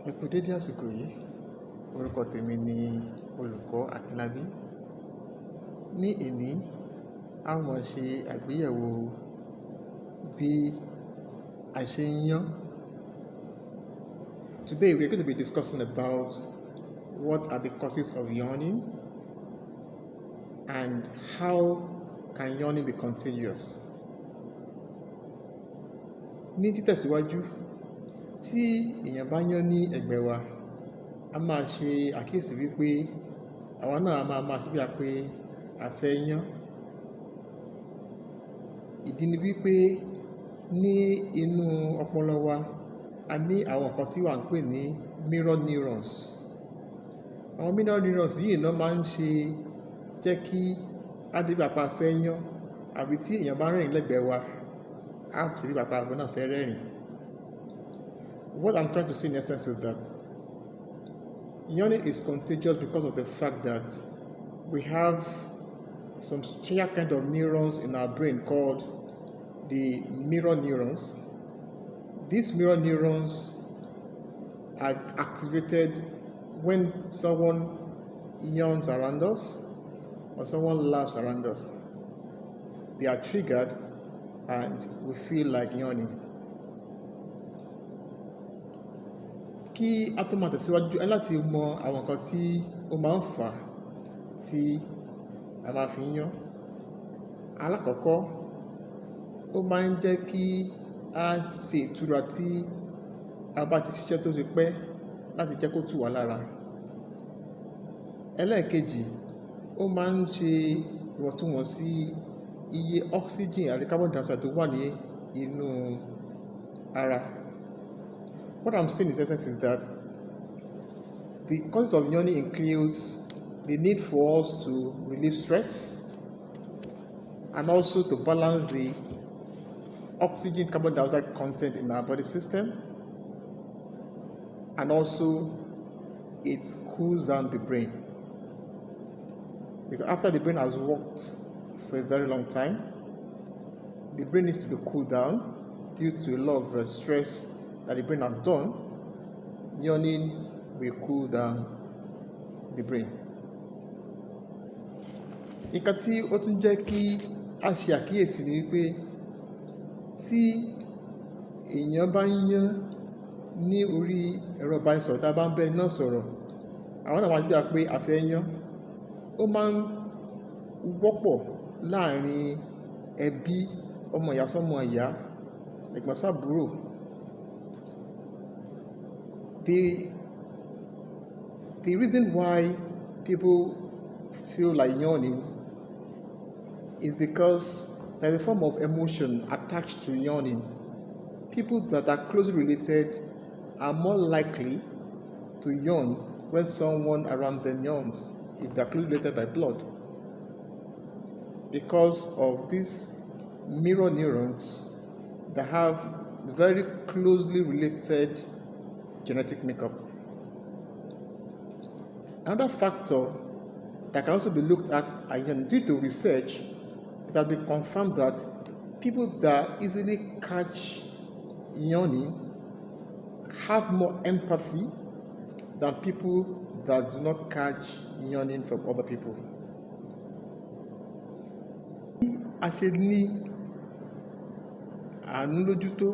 Ẹ kú dédé àsìkò yìí. Orúkọ tèmi ni olùkọ́ Akínlábí. Ní èní, a ó máa ṣe àgbéyẹ̀wò bí a ṣe ń yán. Today we are going to be discussing about what are the causes of yawning and how can yawning be contagious. Ní títẹ̀síwájú, tí èèyàn bá yán ní ẹ̀gbẹ́ wa, a máa ṣe àkíyèsí wípé àwa náà a máa ṣe bí a pé a fẹ́ yán. Ìdí ni wípé ní inú ọpọlọ wa a ní àwọn nǹkan tí wà ń pè ní mirror neurons. Àwọn mirror neurons yìí náà máa ń ṣe jẹ́ kí á dé bí a fẹ́ yán, àbí tí èèyàn bá rẹ́rìn lẹ́gbẹ̀ẹ́ wa á ṣe bí àwọn náà fẹ́ rẹ́rìn. What I'm trying to say in essence is that yawning is contagious because of the fact that we have some special kind of neurons in our brain called the mirror neurons. These mirror neurons are activated when someone yawns around us or someone laughs around us. They are triggered and we feel like yawning. Kí a tó máa tẹ̀síwájú, ẹ láti mọ àwọn nǹkan tí ó máa ń fà á tí a máa fi ń yán. Alákọ̀ọ́kọ́, ó máa ń jẹ́ kí a ṣe ìtura tí a bá ti ṣiṣẹ́ tó ti pẹ́ láti jẹ́ kó tù wá lára. Ẹlẹ́ẹ̀kejì, ó máa ń ṣe ìwọ̀ntúnwọ̀nsí iye oxygen àti carbon dioxide tó wà ní inú ara. What I'm saying in essence is that the causes of yawning includes the need for us to relieve stress and also to balance the oxygen carbon dioxide content in our body system, and also it cools down the brain. Because after the brain has worked for a very long time, the brain needs to be cooled down due to a lot of stress that the brain has done. Yawning will cool down the brain. Nǹkan tí ó tún jẹ́ kí a ṣe àkíyèsí ni wípé tí èèyàn bá ń yán ní orí ẹ̀rọ ìbánisọ̀rọ̀ tá a bá ń bẹ́ni náà sọ̀rọ̀, àwọn náà máa gbà pé a fẹ́ yán. Ó máa ń wọ́pọ̀ láàrin ẹbí, ọmọ ìyá sọ́mọ ìyá, ẹ̀gbọ́n sábúrò. The reason why people feel like yawning is because there's a form of emotion attached to yawning. People that are closely related are more likely to yawn when someone around them yawns, if they're closely related by blood, because of these mirror neurons that have very closely related genetic makeup. Another factor that can also be looked at yawning, due to research, it has been confirmed that people that easily catch yawning have more empathy than people that do not catch yawning from other people. Bí a ṣe ní àánú lójú tó,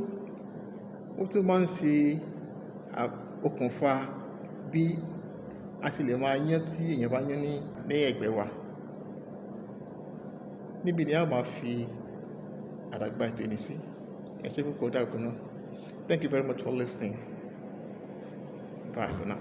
ó tún máa ń ṣe okùnfà bí a ṣe lè máa yán tí èèyàn bá yán ní ẹ̀gbẹ́ wa. Níbi ni a máa fi àdàgbà ètò ìní sí. Ẹ ṣé púpọ̀ dàgbà náà. Thank you very much for listening. Bye for now.